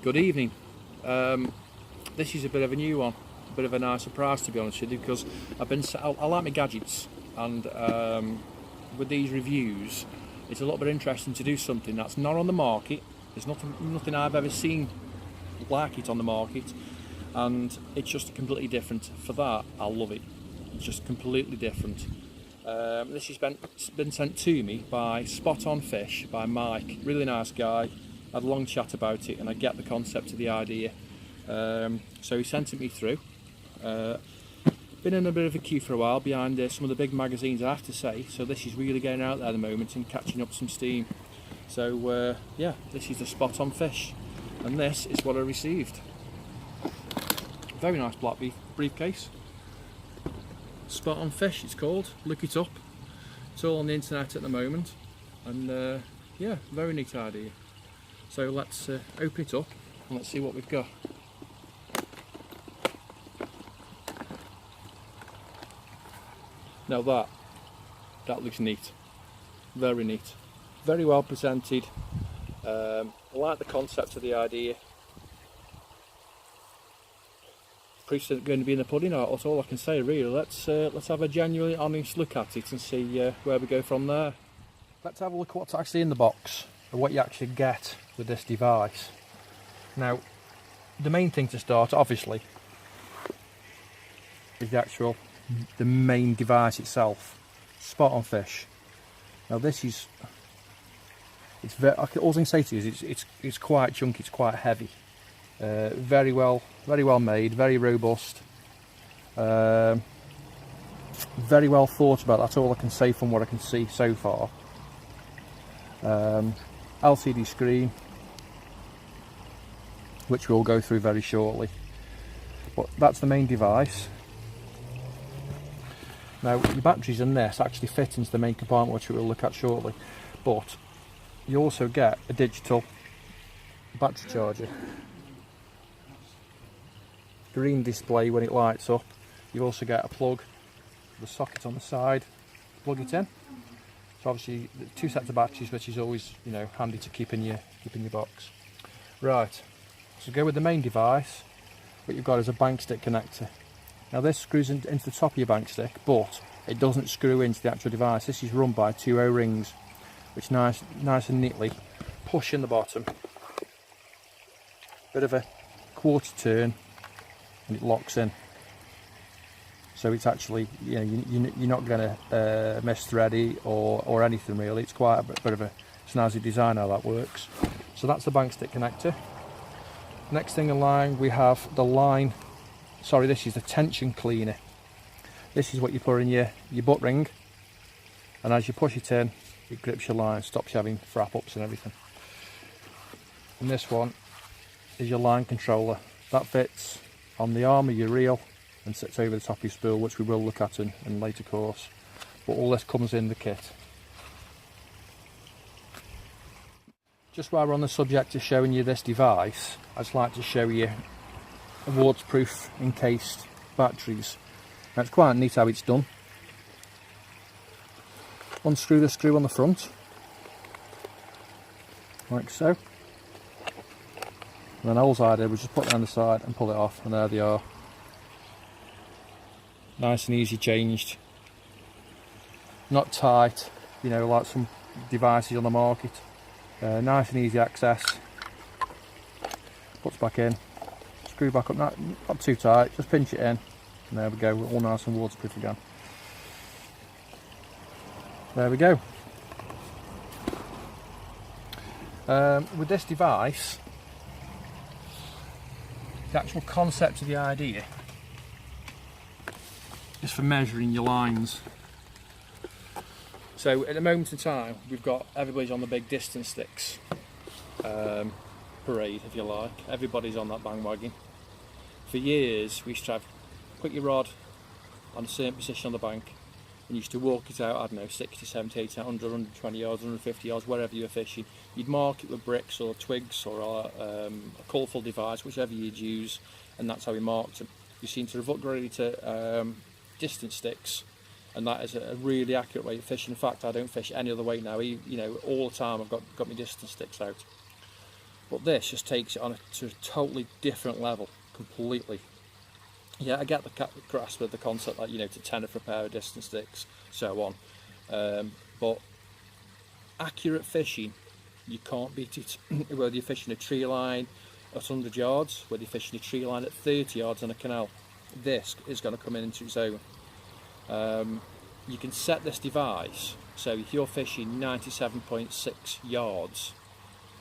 Good evening. This is a bit of a new one, a bit of a nice surprise to be honest with you, because I like my gadgets, and with these reviews it's a little bit interesting to do something that's not on the market. There's nothing I've ever seen like it on the market, and it's just completely different. For that, I love it. It's just completely different. This has been sent to me by Spotonfish, by Mike. Really nice guy. Had a long chat about it, and I get the concept of the idea. So he sent it me through. Been in a bit of a queue for a while behind some of the big magazines, I have to say. So this is really getting out there at the moment and catching up some steam. So yeah, this is the Spotonfish, and this is what I received. Very nice black briefcase. Spotonfish it's called. Look it up. It's all on the internet at the moment, and yeah, very neat idea. So let's open it up and let's see what we've got. Now that looks neat, very neat, very well presented. I like the concept of the idea. Proof's going to be in the pudding, that's all I can say really. Let's have a genuinely honest look at it and see where we go from there. Let's have a look at what's actually in the box and what you actually get with this device. Now, the main thing to start, obviously, is the main device itself, Spotonfish. Now this is, all I can say to you is it's quite chunky, it's quite heavy. Very well made, very robust, very well thought about. That's all I can say from what I can see so far. LCD screen, which we'll go through very shortly, but that's the main device. Now the batteries in this actually fit into the main compartment, which we'll look at shortly, but you also get a digital battery charger. Green display when it lights up. You also get a plug, the socket on the side, plug it in. So obviously two sets of batteries, which is always, you know, handy to keep in your box. Right, so go with the main device. What you've got is a bank stick connector. Now this screws into the top of your bank stick, but it doesn't screw into the actual device. This is run by two O-rings, which nice and neatly push in the bottom. Bit of a quarter turn, and it locks in. So it's actually, you know, you're not going to miss thready or anything really. It's quite a bit of a snazzy design how that works. So that's the bank stick connector. Next thing in line, we have this is the tension cleaner. This is what you put in your butt ring, and as you push it in, it grips your line, stops you having frap ups and everything. And this one is your line controller. That fits on the arm of your reel and sits over the top of your spool, which we will look at in later course. But all this comes in the kit. Just while we're on the subject of showing you this device, I'd just like to show you a waterproof encased batteries. Now it's quite neat how it's done. Unscrew the screw on the front, like so. And then all I did was just put it on the side and pull it off, and there they are. Nice and easy changed. Not tight, you know, like some devices on the market. Nice and easy access. Puts back in. Screw back up, not too tight, just pinch it in, and there we go, we're all nice and waterproof again. There we go. With this device, the actual concept of the idea is for measuring your lines. So at the moment in time, we've got everybody's on the big distance sticks parade, if you like. Everybody's on that bandwagon. For years we used to put your rod on a certain position on the bank and used to walk it out, I don't know, 60, 70, 80, 100, 120 yards, 150 yards, wherever you were fishing. You'd mark it with bricks or twigs or a colourful device, whichever you'd use, and that's how we marked them. We seem to have upgraded to distance sticks, and that is a really accurate way of fishing. In fact, I don't fish any other way now. You know, all the time I've got my distance sticks out. But this just takes it on to a totally different level, completely. Yeah, I get the grasp of the concept, like, you know, to tenner for a pair of distance sticks, so on. But accurate fishing, you can't beat it. Whether you're fishing a tree line at 100 yards, whether you're fishing a tree line at 30 yards on a canal, this is going to come into its own. You can set this device so if you're fishing 97.6 yards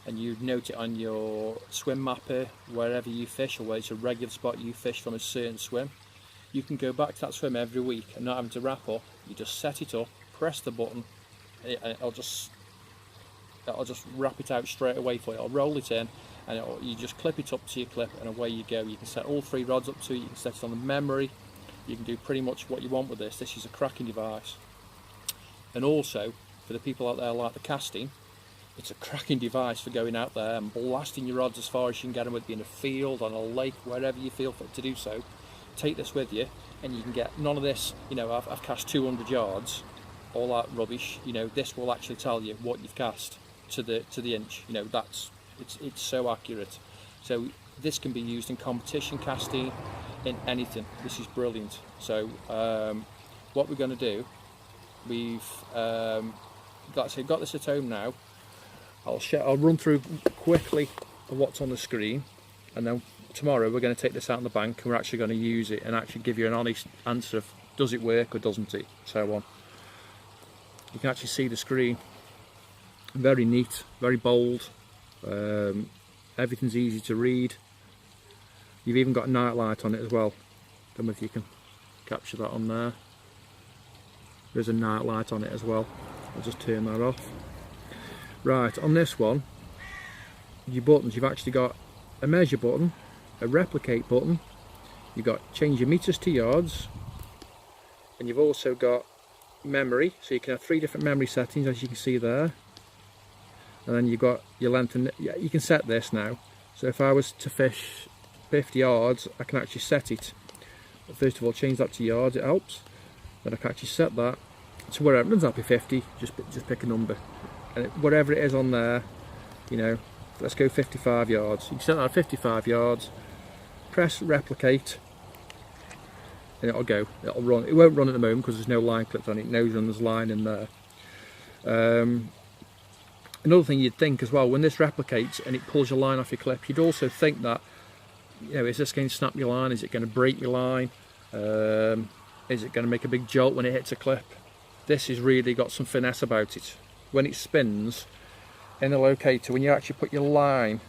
and you note it on your swim mapper wherever you fish, or where it's a regular spot you fish from a certain swim, you can go back to that swim every week and not having to wrap up. You just set it up, press the button, and it'll just wrap it out straight away for you. I'll roll it in, and you just clip it up to your clip, and away you go. You can set all 3 rods up to it. You can set it on the memory. You can do pretty much what you want with this. This is a cracking device. And also, for the people out there like the casting, it's a cracking device for going out there and blasting your rods as far as you can get them, whether it be in a field, on a lake, wherever you feel fit to do so. Take this with you, and you can get none of this, you know, I've cast 200 yards, all that rubbish. You know, this will actually tell you what you've cast to the inch. You know, it's so accurate. So this can be used in competition casting, in anything. This is brilliant. So what we're going to do, we've got this at home now. I'll run through quickly what's on the screen, and then tomorrow we're going to take this out on the bank and we're actually going to use it and actually give you an honest answer of does it work or doesn't it, so on. You can actually see the screen. Very neat, very bold. Everything's easy to read. You've even got a night light on it as well. Don't know if you can capture that on there. There's a night light on it as well. I'll just turn that off. Right, on this one, your buttons, you've actually got a measure button, a replicate button, you've got change your meters to yards, and you've also got memory, so you can have 3 different memory settings, as you can see there. And then you've got your length, and you can set this now. So if I was to fish 50 yards, I can actually set it. But first of all, change that to yards, it helps. Then I can actually set that to wherever. It doesn't have to be 50, just pick a number. And whatever it is on there, you know, let's go 55 yards. You can set that at 55 yards, press replicate, and it'll go. It'll run. It won't run at the moment because there's no line clipped on it. It knows there's line in there. Another thing you'd think as well, when this replicates and it pulls your line off your clip, you'd also think that, you know, is this going to snap your line? Is it going to break your line? Is it going to make a big jolt when it hits a clip? This has really got some finesse about it. When it spins in the locator, when you actually put your line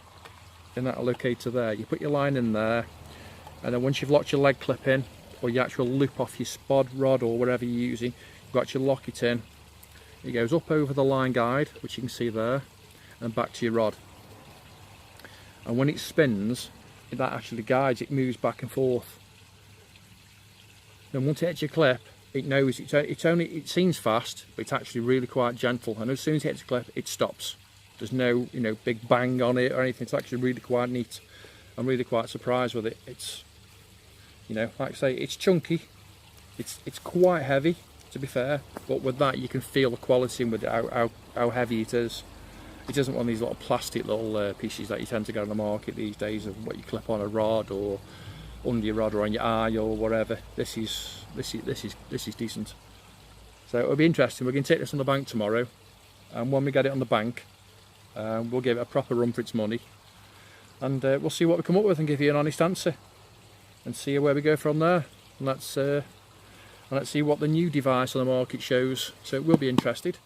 in that locator there, you put your line in there, and then once you've locked your leg clip in, or your actual loop off your spod rod or whatever you're using, you've got to lock it in. It goes up over the line guide, which you can see there, and back to your rod. And when it spins, that actually guides, it moves back and forth. Then once it hits your clip, it knows it seems fast, but it's actually really quite gentle. And as soon as it hits the clip, it stops. There's no, you know, big bang on it or anything. It's actually really quite neat. I'm really quite surprised with it. It's, you know, like I say, it's chunky. It's quite heavy, to be fair. But with that, you can feel the quality with it, how heavy it is. It isn't one of these little plastic little pieces that you tend to get on the market these days of what you clip on a rod or under your rod or on your eye or whatever. This is decent. So it'll be interesting. We're going to take this on the bank tomorrow, and when we get it on the bank, we'll give it a proper run for its money, and we'll see what we come up with and give you an honest answer, and see where we go from there. And let's see what the new device on the market shows. So it will be interested.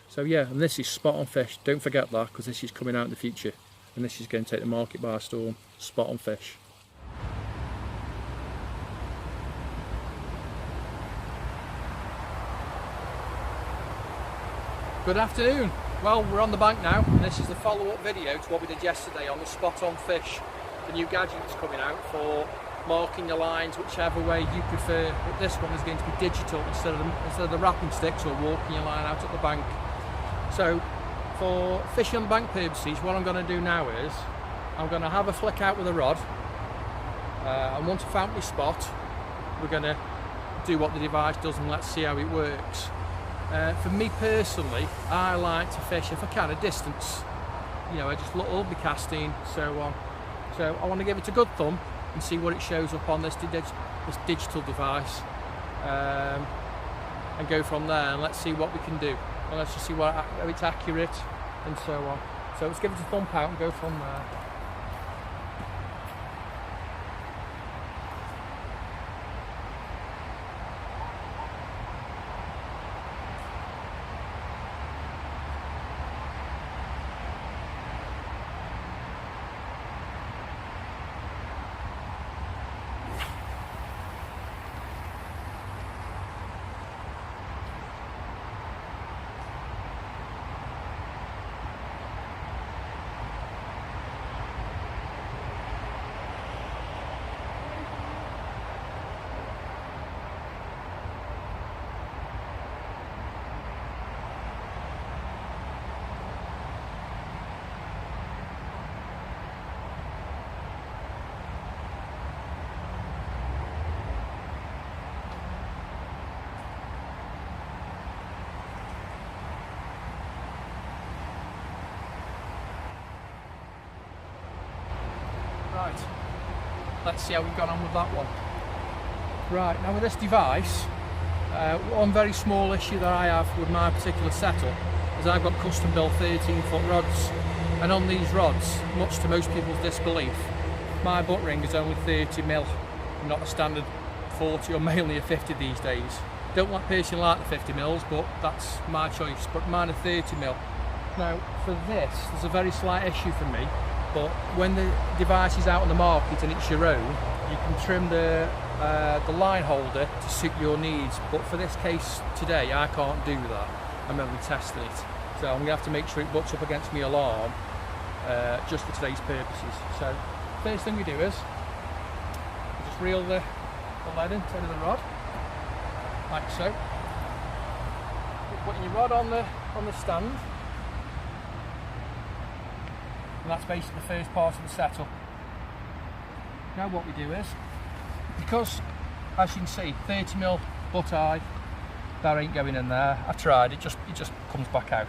So yeah, and this is Spotonfish. Don't forget that, because this is coming out in the future, and this is going to take the market by storm. Spotonfish. Good afternoon. Well, we're on the bank now, and this is the follow-up video to what we did yesterday on the Spotonfish, the new gadget that's coming out for marking your lines whichever way you prefer. But this one is going to be digital instead of the wrapping sticks or walking your line out at the bank. So for fishing on the bank purposes, what I'm going to do now is I'm going to have a flick out with a rod, and once I found my spot, we're going to do what the device does, and let's see how it works. For me personally, I like to fish, if I can, a distance. you know, I just love my casting, so on. So I want to give it a good thumb and see what it shows up on this digital device, and go from there, and let's see what we can do, and let's just see how it's accurate and so on. So let's give it a thump out and go from there. Right, let's see how we've gone on with that one. Right, now with this device, one very small issue that I have with my particular setup is I've got custom built 13-foot rods, and on these rods, much to most people's disbelief, my butt ring is only 30mm, not a standard 40 or mainly a 50 these days. Don't personally like the 50mm, but that's my choice, but mine are 30mm. Now for this, there's a very slight issue for me, but when the device is out on the market and it's your own, you can trim the line holder to suit your needs, but for this case today I can't do that. I'm only testing it, so I'm going to have to make sure it butts up against my alarm just for today's purposes. So first thing we do is we just reel the lead into the rod like so. You're putting your rod on the stand, and that's basically the first part of the setup. Now what we do is, because as you can see 30mm butt eye, that ain't going in there. I've tried, it just comes back out.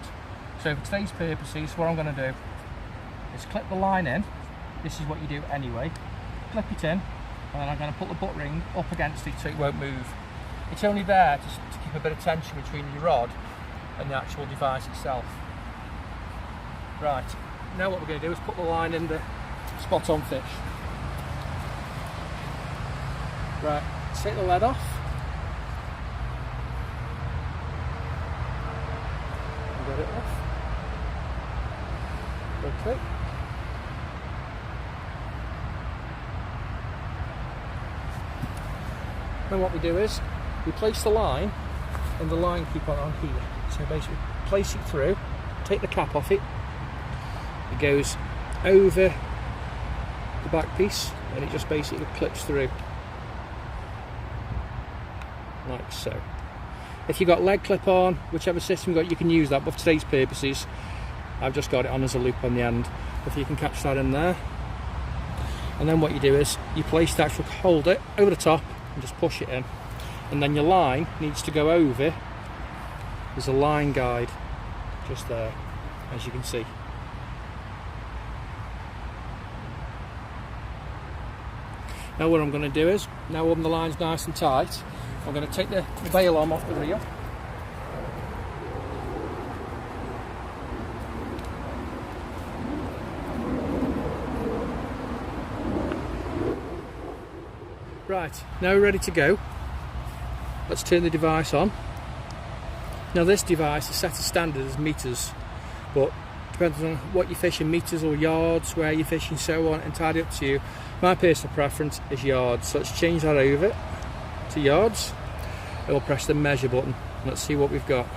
So for today's purposes, what I'm going to do is clip the line in. This is what you do anyway. Clip it in, and then I'm going to put the butt ring up against it so it won't move. It's only there to keep a bit of tension between your rod and the actual device itself. Right, now what we're going to do is put the line in the Spotonfish. Right, take the lead off. And get it off. Okay. Then what we do is we place the line and the line keep on here. So basically place it through, take the cap off it, it goes over the back piece and it just basically clips through like so. If you've got leg clip on, whichever system you've got, you can use that, but for today's purposes I've just got it on as a loop on the end, if you can catch that in there. And then what you do is you place the actual holder over the top and just push it in, and then your line needs to go over. There's a line guide just there, as you can see. Now what I'm going to do is, now when the line's nice and tight, I'm going to take the bail arm off the reel. Right, now we're ready to go. Let's turn the device on. Now this device is set as standard as meters, but depends on what you're fishing, meters or yards, where you're fishing, so on, entirely up to you. My personal preference is yards, so let's change that over to yards, and we'll press the measure button. Let's see what we've got.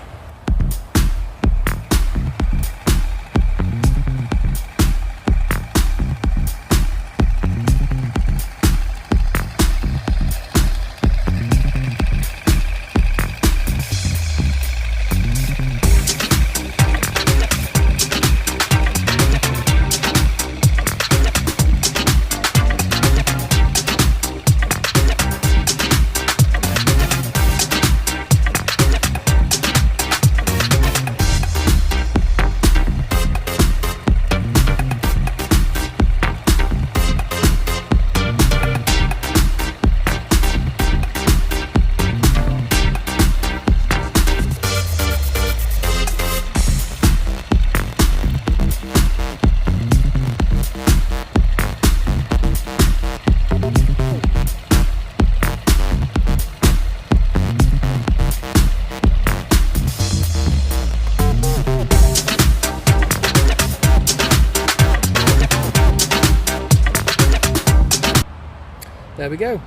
There we go.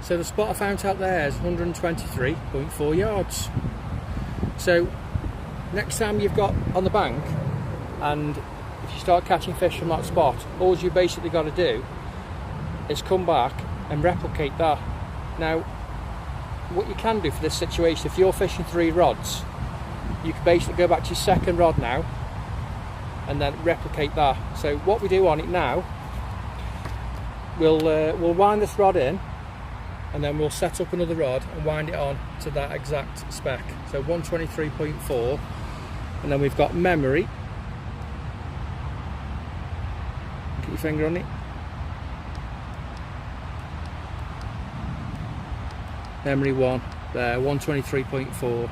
So the spot I found out there is 123.4 yards. So next time you've got on the bank and if you start catching fish from that spot, all you basically got to do is come back and replicate that. Now what you can do for this situation, if you're fishing 3 rods, you can basically go back to your second rod now and then replicate that. So what we do on it now, we'll wind this rod in and then we'll set up another rod and wind it on to that exact spec. So 123.4, and then we've got memory. Get your finger on it. Memory 1 there, 123.4.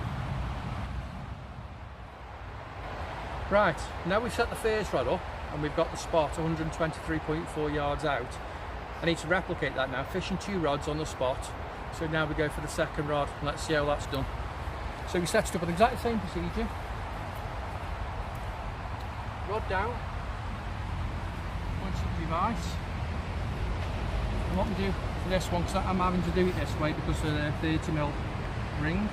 Right, now we've set the first rod up and we've got the spot 123.4 yards out. I need to replicate that now, fishing 2 rods on the spot. So now we go for the second rod and let's see how that's done. So we set it up with exactly the same procedure. Rod down, onto the device. And what we do for this one, because I'm having to do it this way because of the 30mm ring,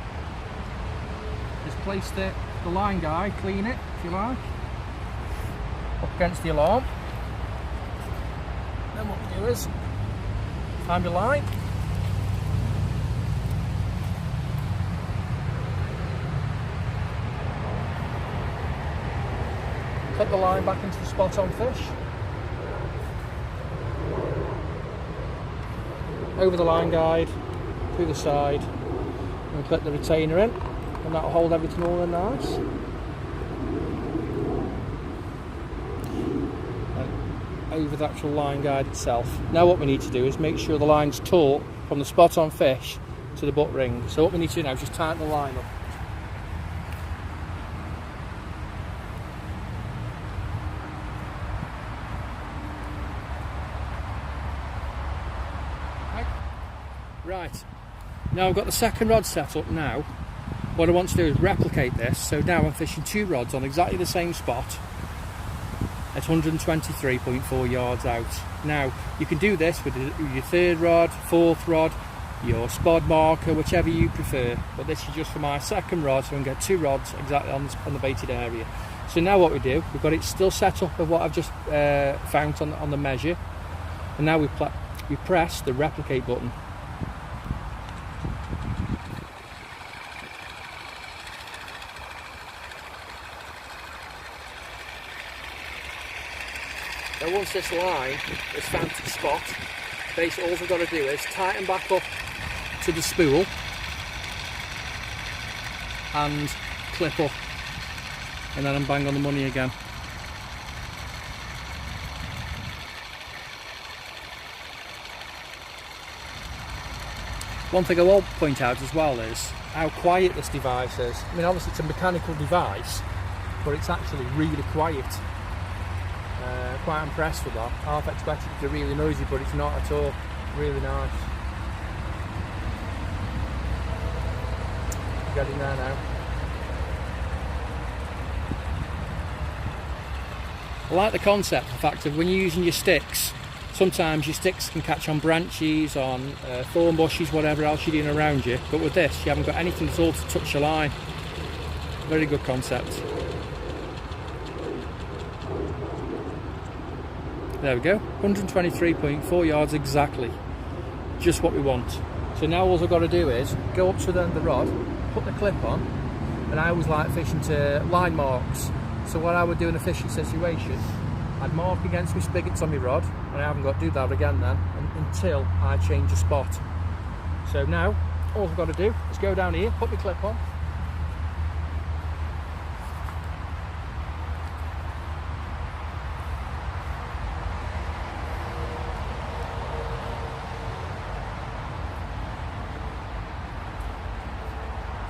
is place the line guide, clean it if you like, up against the alarm. Then what we do is find a line, clip the line back into the Spotonfish, over the line guide, through the side, and clip the retainer in, and that'll hold everything all in nice. Over the actual line guide itself. Now what we need to do is make sure the line's taut from the Spotonfish to the butt ring. So what we need to do now is just tighten the line up. Right, now I've got the second rod set up now. What I want to do is replicate this, so now I'm fishing 2 rods on exactly the same spot at 123.4 yards out. Now you can do this with your 3rd rod, 4th rod, your spod marker, whichever you prefer, but this is just for my second rod, so I can get 2 rods exactly on the baited area. So now what we do, we've got it still set up with what I've just found on the measure, and now we press the replicate button. Now once this line is found to the spot, basically all we've got to do is tighten back up to the spool and clip up, and then I'm bang on the money again. One thing I will point out as well is how quiet this device is. I mean, obviously it's a mechanical device, but it's actually really quiet. Quite impressed with that. Half expected it to be really noisy, but it's not at all. Really nice. Get in there now. I like the concept, the fact of when you're using your sticks, sometimes your sticks can catch on branches, on thorn bushes, whatever else you're doing around you, but with this you haven't got anything at all to touch the line. Very good concept. There we go, 123.4 yards exactly, just what we want. So now all I've got to do is go up to the end of the rod, put the clip on, and I always like fishing to line marks. So what I would do in a fishing situation, I'd mark against my spigots on my rod, and I haven't got to do that again then until I change the spot. So now all I've got to do is go down here, put my clip on,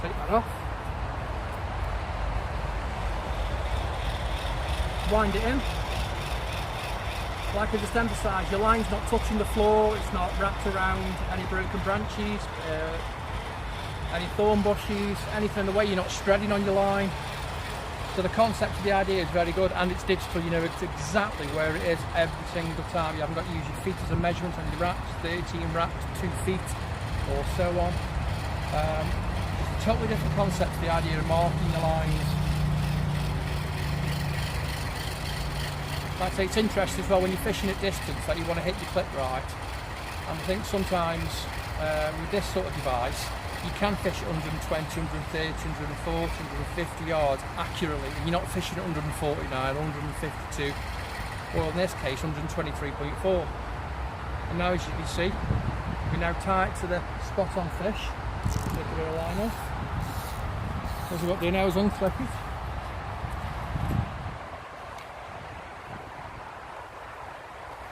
take that off, wind it in. Like I just emphasised, your line's not touching the floor, it's not wrapped around any broken branches, any thorn bushes, anything in the way. You're not spreading on your line. So the concept of the idea is very good, and it's digital. You know exactly where it is every single time. You haven't got to use your feet as a measurement on your wraps, 13 wraps, 2 feet, or so on. It's a totally different concept to the idea of marking the lines. Like I say, it's interesting as well when you're fishing at distance that you want to hit your clip right. And I think sometimes with this sort of device, you can fish at 120, 130, 140, 150 yards accurately, and you're not fishing at 149, 152, or in this case 123.4. And now, as you can see, we now tie it to the Spotonfish. Take a bit of line off. As we've got to do now is unclip it.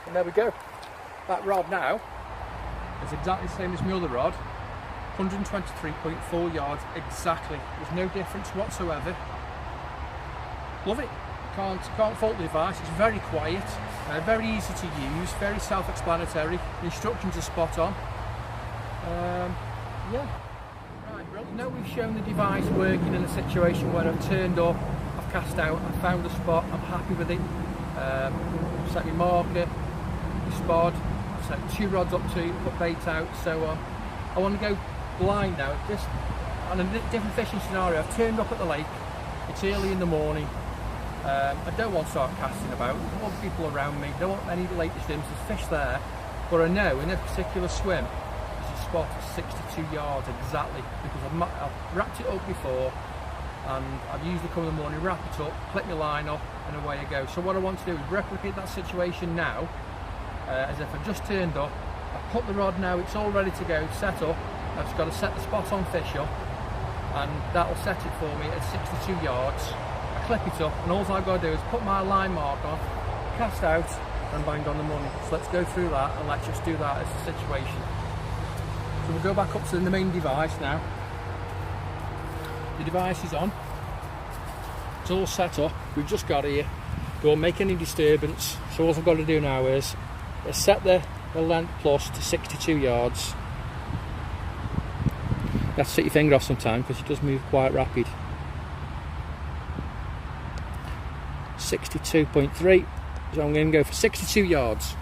And there we go. That rod now is exactly the same as my other rod. 123.4 yards exactly. There's no difference whatsoever. Love it. Can't fault the device. It's very quiet, very easy to use, very self-explanatory. The instructions are spot on. Yeah. Right, brilliant. Now we've shown the device working in a situation where I've turned up, I've cast out, I've found a spot, I'm happy with it. Set my marker, my spot, set 2 rods up to, put bait out, so on. I want to go blind now, just on a different fishing scenario. I've turned up at the lake, it's early in the morning, I don't want to start casting about, I don't want people around me, don't want any lake distances, fish there, but I know in a particular swim there's a spot at 62 yards exactly, because I've wrapped it up before, and I've usually come in the morning, wrap it up, clip my line up, and away I go. So what I want to do is replicate that situation now, as if I've just turned up, I've put the rod now, it's all ready to go, set up. I've just got to set the Spotonfish up, and that'll set it for me at 62 yards. I clip it up, and all I've got to do is put my line mark on, cast out, and bang on the money. So let's go through that, and let's just do that as a situation. So we'll go back up to the main device now. The device is on. It's all set up. We've just got here. Don't make any disturbance. So all I've got to do now is set the length plus to 62 yards. You have to set your finger off sometimes because it does move quite rapid. 62.3, so I'm going to go for 62 yards.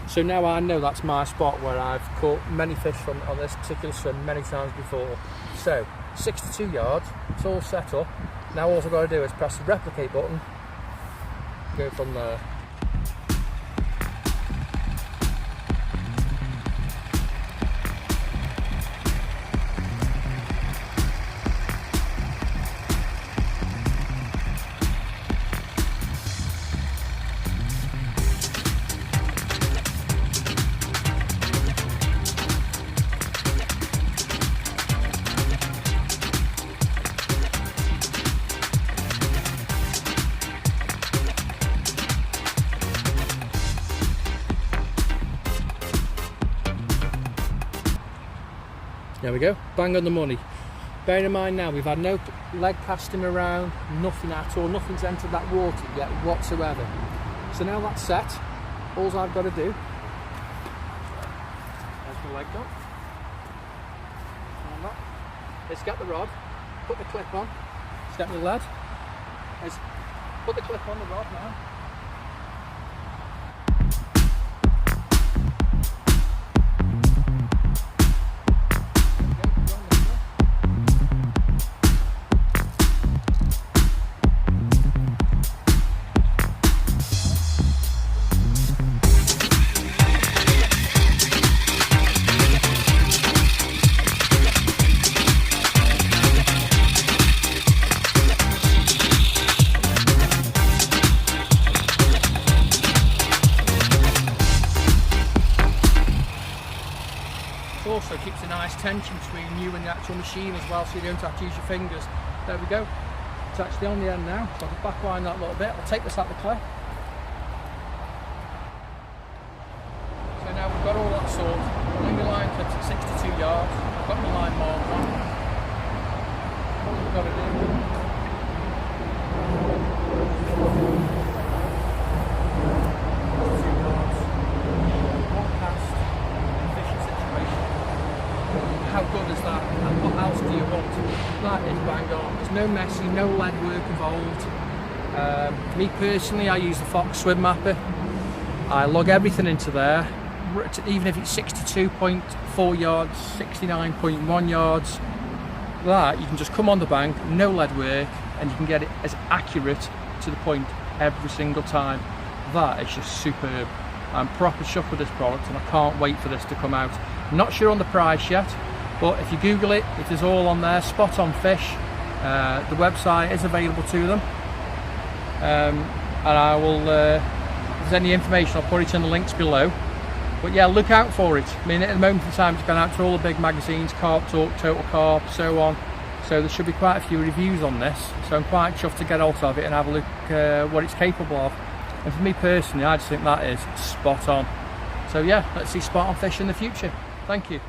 So now I know that's my spot where I've caught many fish from on this particular swim many times before. So 62 yards, it's all set up. Now all I've got to do is press the replicate button, go from there. There we go, bang on the money. Bearing in mind now we've had no leg casting around, nothing at all, nothing's entered that water yet whatsoever. So now that's set, all I've got to do, there's my leg done, let's get the rod, put the clip on, let's get my lead, let's put the clip on the rod now. Also keeps a nice tension between you and the actual machine as well, so you don't have to use your fingers. There we go, it's actually on the end now, so I'll just backline that a little bit. I'll take this out the clip. So now we've got all that sorted. I'm my line clips at 62 yards, I've got my line marked on. What we've got to do, how good is that, and what else do you want? That is bang on. There's no messy, no lead work involved. For me personally, I use the Fox Swim Mapper. I log everything into there, even if it's 62.4 yards, 69.1 yards. That you can just come on the bank, no lead work, and you can get it as accurate to the point every single time. That is just superb. I'm proper chuffed with this product, and I can't wait for this to come out. I'm not sure on the price yet, but if you Google it, it is all on there. Spotonfish. The website is available to them, and I will. If there's any information, I'll put it in the links below. But yeah, look out for it. I mean, at the moment in time, it's gone out to all the big magazines, Carp Talk, Total Carp, so on. So there should be quite a few reviews on this. So I'm quite chuffed to get hold of it and have a look what it's capable of. And for me personally, I just think that is spot on. So yeah, let's see Spotonfish in the future. Thank you.